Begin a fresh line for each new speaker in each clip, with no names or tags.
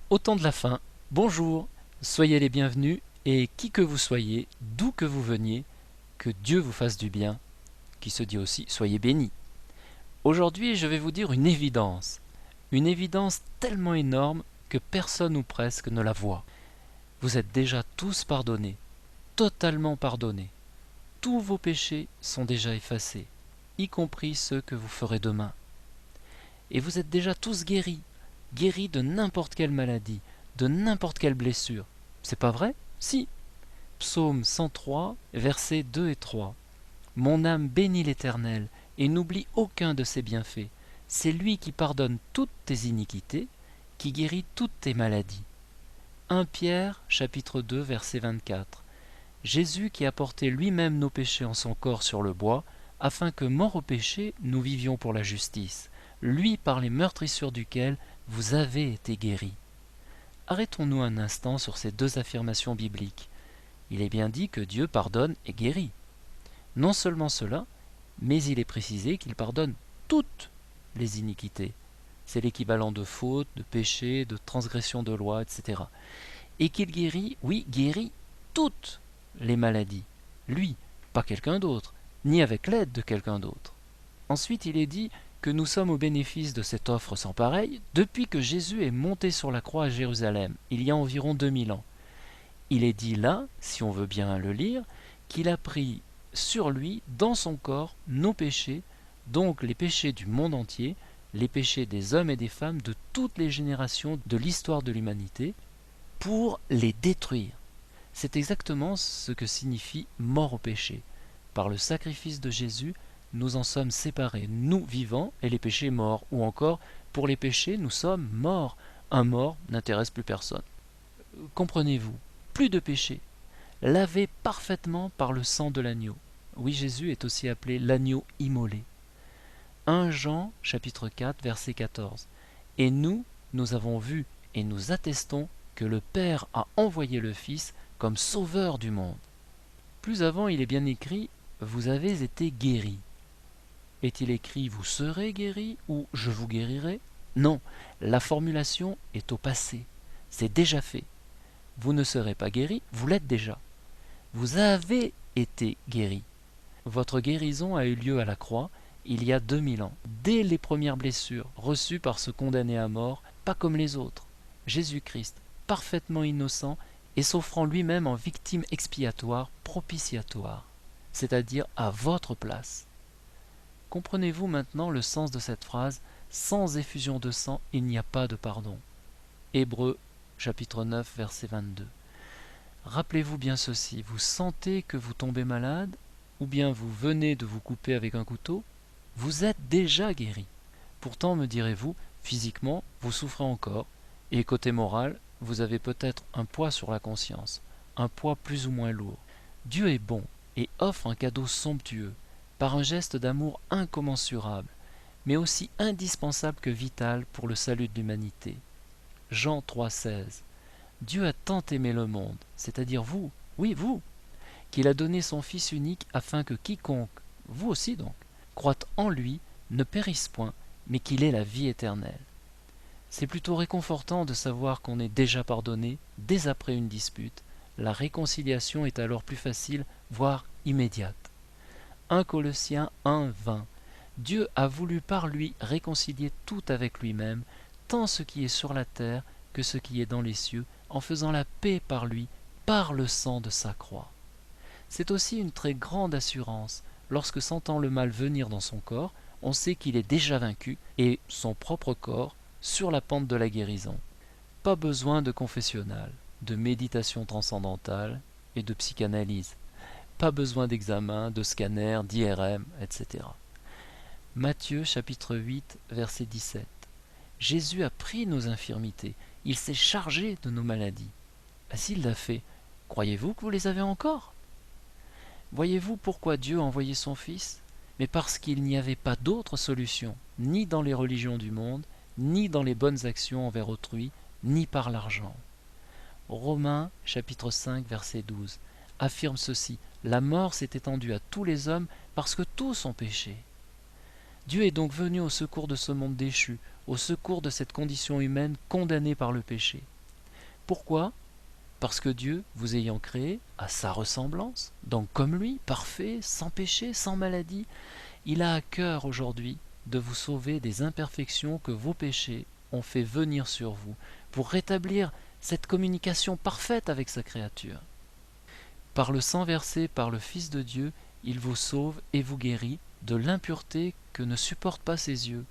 Au temps de la fin, bonjour, soyez les bienvenus et qui que vous soyez, d'où que vous veniez, que Dieu vous fasse du bien, qui se dit aussi soyez bénis. Aujourd'hui, je vais vous dire une évidence tellement énorme que personne ou presque ne la voit. Vous êtes déjà tous pardonnés, totalement pardonnés. Tous vos péchés sont déjà effacés, y compris ceux que vous ferez demain. Et vous êtes déjà tous guéris, guéris de n'importe quelle maladie, de n'importe quelle blessure. C'est pas vrai? Si. Psaume 103, versets 2 et 3. Mon âme bénit l'Éternel et n'oublie aucun de ses bienfaits. C'est lui qui pardonne toutes tes iniquités, qui guérit toutes tes maladies. 1 Pierre, chapitre 2, verset 24. Jésus qui a porté lui-même nos péchés en son corps sur le bois, afin que, morts au péché, nous vivions pour la justice, lui par les meurtrissures duquel vous avez été guéris. Arrêtons-nous un instant sur ces deux affirmations bibliques. Il est bien dit que Dieu pardonne et guérit. Non seulement cela, mais il est précisé qu'il pardonne toutes les iniquités. C'est l'équivalent de faute, de péché, de transgression de loi, etc. Et qu'il guérit, oui, guérit toutes les maladies. Lui, pas quelqu'un d'autre, ni avec l'aide de quelqu'un d'autre. Ensuite, il est dit que nous sommes au bénéfice de cette offre sans pareille depuis que Jésus est monté sur la croix à Jérusalem, il y a environ 2000 ans. Il est dit là, si on veut bien le lire, qu'il a pris sur lui, dans son corps, nos péchés, donc les péchés du monde entier, les péchés des hommes et des femmes de toutes les générations de l'histoire de l'humanité, pour les détruire. C'est exactement ce que signifie mort au péché. Par le sacrifice de Jésus, nous en sommes séparés, nous vivants et les péchés morts, ou encore, pour les péchés, nous sommes morts. Un mort n'intéresse plus personne. Comprenez-vous, plus de péché, lavé parfaitement par le sang de l'agneau. Oui, Jésus est aussi appelé l'agneau immolé. 1 Jean, chapitre 4, verset 14. Et nous avons vu et nous attestons que le Père a envoyé le Fils comme sauveur du monde. Plus avant, il est bien écrit « Vous avez été guéris ». Est-il écrit « Vous serez guéris » ou « Je vous guérirai » ? Non, la formulation est au passé. C'est déjà fait. Vous ne serez pas guéris, vous l'êtes déjà. Vous avez été guéris. Votre guérison a eu lieu à la croix il y a 2000 ans, dès les premières blessures reçues par ce condamné à mort, pas comme les autres. Jésus-Christ, parfaitement innocent et s'offrant lui-même en victime expiatoire, propitiatoire, c'est-à-dire à votre place. Comprenez-vous maintenant le sens de cette phrase « Sans effusion de sang, il n'y a pas de pardon ». Hébreux, chapitre 9, verset 22. Rappelez-vous bien ceci, vous sentez que vous tombez malade, ou bien vous venez de vous couper avec un couteau, vous êtes déjà guéri. Pourtant, me direz-vous, physiquement, vous souffrez encore, et côté moral, vous avez peut-être un poids sur la conscience, un poids plus ou moins lourd. Dieu est bon et offre un cadeau somptueux, par un geste d'amour incommensurable, mais aussi indispensable que vital pour le salut de l'humanité. Jean 3,16. Dieu a tant aimé le monde, c'est-à-dire vous, oui vous, qu'il a donné son Fils unique afin que quiconque, vous aussi donc, croit en lui, ne périsse point, mais qu'il ait la vie éternelle. C'est plutôt réconfortant de savoir qu'on est déjà pardonné dès après une dispute. La réconciliation est alors plus facile, voire immédiate. 1 Colossiens 1, 20. Dieu a voulu par lui réconcilier tout avec lui-même, tant ce qui est sur la terre que ce qui est dans les cieux, en faisant la paix par lui, par le sang de sa croix. C'est aussi une très grande assurance. Lorsque sentant le mal venir dans son corps, on sait qu'il est déjà vaincu et son propre corps sur la pente de la guérison. Pas besoin de confessionnal, de méditation transcendantale et de psychanalyse. Pas besoin d'examen, de scanner, d'IRM, etc. Matthieu chapitre 8, verset 17. Jésus a pris nos infirmités, il s'est chargé de nos maladies. S'il l'a fait, croyez-vous que vous les avez encore ? Voyez-vous pourquoi Dieu a envoyé son Fils ? Mais parce qu'il n'y avait pas d'autre solution, ni dans les religions du monde, ni dans les bonnes actions envers autrui, ni par l'argent. Romains chapitre 5 verset 12 affirme ceci, la mort s'est étendue à tous les hommes parce que tous ont péché. Dieu est donc venu au secours de ce monde déchu, au secours de cette condition humaine condamnée par le péché. Pourquoi? Parce que Dieu, vous ayant créé à sa ressemblance, donc comme lui, parfait, sans péché, sans maladie, il a à cœur aujourd'hui de vous sauver des imperfections que vos péchés ont fait venir sur vous, pour rétablir cette communication parfaite avec sa créature. Par le sang versé par le Fils de Dieu, il vous sauve et vous guérit de l'impureté que ne supportent pas ses yeux,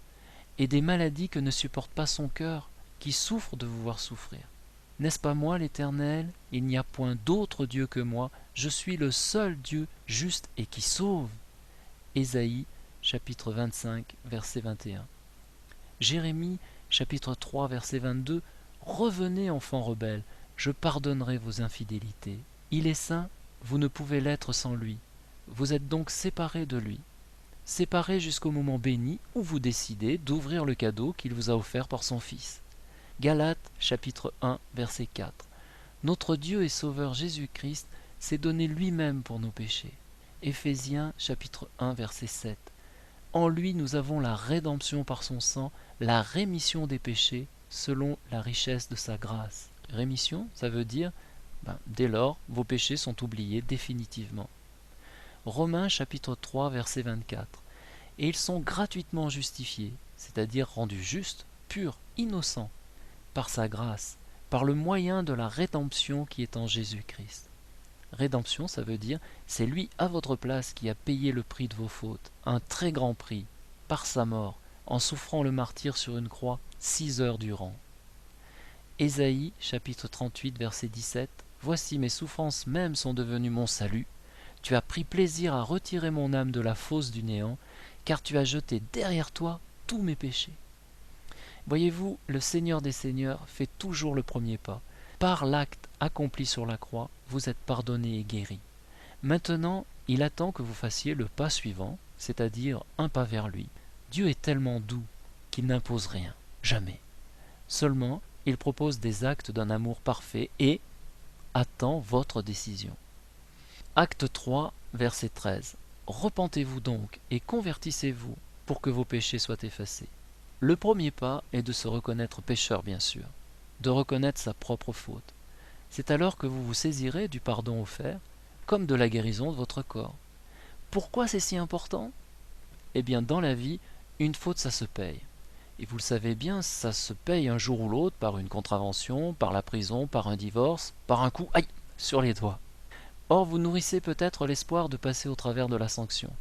et des maladies que ne supporte pas son cœur, qui souffre de vous voir souffrir. N'est-ce pas moi l'Éternel? Il n'y a point d'autre Dieu que moi, je suis le seul Dieu juste et qui sauve. Ésaïe, chapitre 25, verset 21. Jérémie, chapitre 3, verset 22. Revenez, enfants rebelles, je pardonnerai vos infidélités. Il est saint, vous ne pouvez l'être sans lui. Vous êtes donc séparés de lui. Séparés jusqu'au moment béni où vous décidez d'ouvrir le cadeau qu'il vous a offert par son Fils. Galates, chapitre 1, verset 4. Notre Dieu et Sauveur Jésus-Christ s'est donné lui-même pour nos péchés. Éphésiens, chapitre 1, verset 7. En lui nous avons la rédemption par son sang, la rémission des péchés, selon la richesse de sa grâce. Rémission, ça veut dire, dès lors, vos péchés sont oubliés définitivement. Romains, chapitre 3, verset 24. Et ils sont gratuitement justifiés, c'est-à-dire rendus justes, purs, innocents, par sa grâce, par le moyen de la rédemption qui est en Jésus-Christ. Rédemption, ça veut dire, c'est lui à votre place qui a payé le prix de vos fautes, un très grand prix, par sa mort, en souffrant le martyre sur une croix 6 heures durant. Ésaïe, chapitre 38, verset 17. Voici mes souffrances même sont devenues mon salut. Tu as pris plaisir à retirer mon âme de la fosse du néant, car tu as jeté derrière toi tous mes péchés. Voyez-vous, le Seigneur des Seigneurs fait toujours le premier pas. Par l'acte accompli sur la croix, vous êtes pardonné et guéri. Maintenant, il attend que vous fassiez le pas suivant, c'est-à-dire un pas vers lui. Dieu est tellement doux qu'il n'impose rien, jamais. Seulement, il propose des actes d'un amour parfait et attend votre décision. Acte 3, verset 13. Repentez-vous donc et convertissez-vous pour que vos péchés soient effacés. Le premier pas est de se reconnaître pécheur, bien sûr, de reconnaître sa propre faute. C'est alors que vous vous saisirez du pardon offert, comme de la guérison de votre corps. Pourquoi c'est si important? Eh bien, dans la vie, une faute, ça se paye. Et vous le savez bien, ça se paye un jour ou l'autre par une contravention, par la prison, par un divorce, par un coup, aïe, sur les doigts. Or, vous nourrissez peut-être l'espoir de passer au travers de la sanction.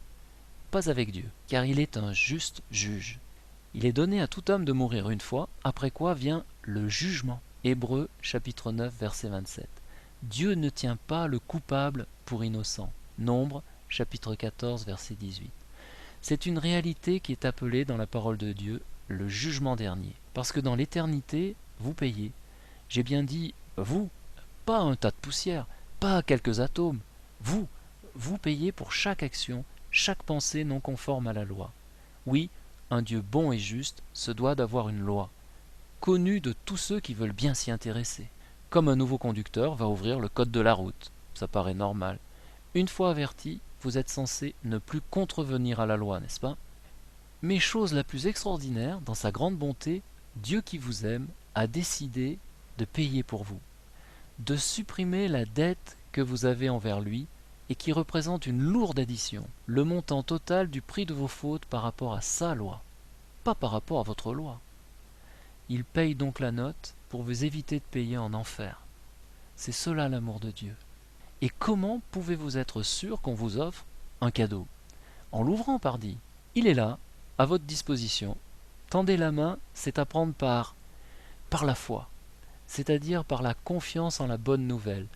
Pas avec Dieu, car il est un juste juge. Il est donné à tout homme de mourir une fois, après quoi vient le jugement. Hébreux, chapitre 9, verset 27. Dieu ne tient pas le coupable pour innocent. Nombre, chapitre 14, verset 18. C'est une réalité qui est appelée dans la parole de Dieu le jugement dernier. Parce que dans l'éternité, vous payez. J'ai bien dit vous, pas un tas de poussière, pas quelques atomes. Vous payez pour chaque action, chaque pensée non conforme à la loi. Oui, un Dieu bon et juste se doit d'avoir une loi, connue de tous ceux qui veulent bien s'y intéresser. Comme un nouveau conducteur va ouvrir le code de la route, ça paraît normal. Une fois averti, vous êtes censé ne plus contrevenir à la loi, n'est-ce pas? Mais chose la plus extraordinaire, dans sa grande bonté, Dieu qui vous aime a décidé de payer pour vous, de supprimer la dette que vous avez envers lui et qui représente une lourde addition, le montant total du prix de vos fautes par rapport à sa loi, pas par rapport à votre loi. Il paye donc la note pour vous éviter de payer en enfer. C'est cela l'amour de Dieu. Et comment pouvez-vous être sûr qu'on vous offre un cadeau? En l'ouvrant, pardi. Il est là, à votre disposition. Tendez la main, c'est à prendre par la foi, c'est-à-dire par la confiance en la bonne nouvelle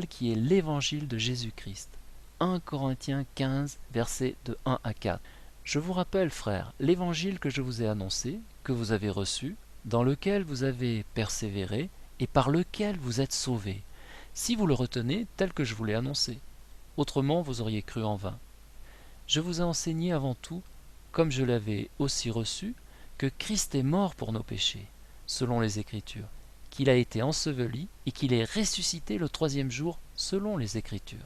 qui est l'évangile de Jésus-Christ. 1 Corinthiens 15, versets de 1 à 4. Je vous rappelle, frères, l'évangile que je vous ai annoncé, que vous avez reçu, dans lequel vous avez persévéré et par lequel vous êtes sauvés, si vous le retenez tel que je vous l'ai annoncé. Autrement, vous auriez cru en vain. Je vous ai enseigné avant tout, comme je l'avais aussi reçu, que Christ est mort pour nos péchés, selon les Écritures, qu'il a été enseveli et qu'il est ressuscité le 3e jour, selon les Écritures.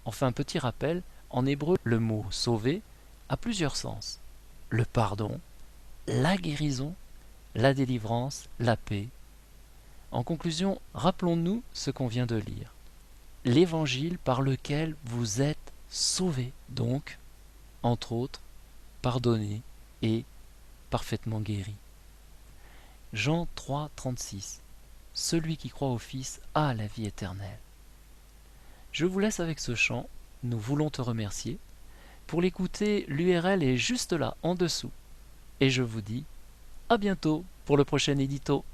Enfin, petit rappel, en hébreu, le mot « sauver » a plusieurs sens. Le pardon, la guérison, la délivrance, la paix. En conclusion, rappelons-nous ce qu'on vient de lire. L'évangile par lequel vous êtes sauvés, donc, entre autres, pardonnés et parfaitement guéris. Jean 3, 36. Celui qui croit au Fils a la vie éternelle. Je vous laisse avec ce chant, nous voulons te remercier. Pour l'écouter, l'URL est juste là, en dessous. Et je vous dis à bientôt pour le prochain édito.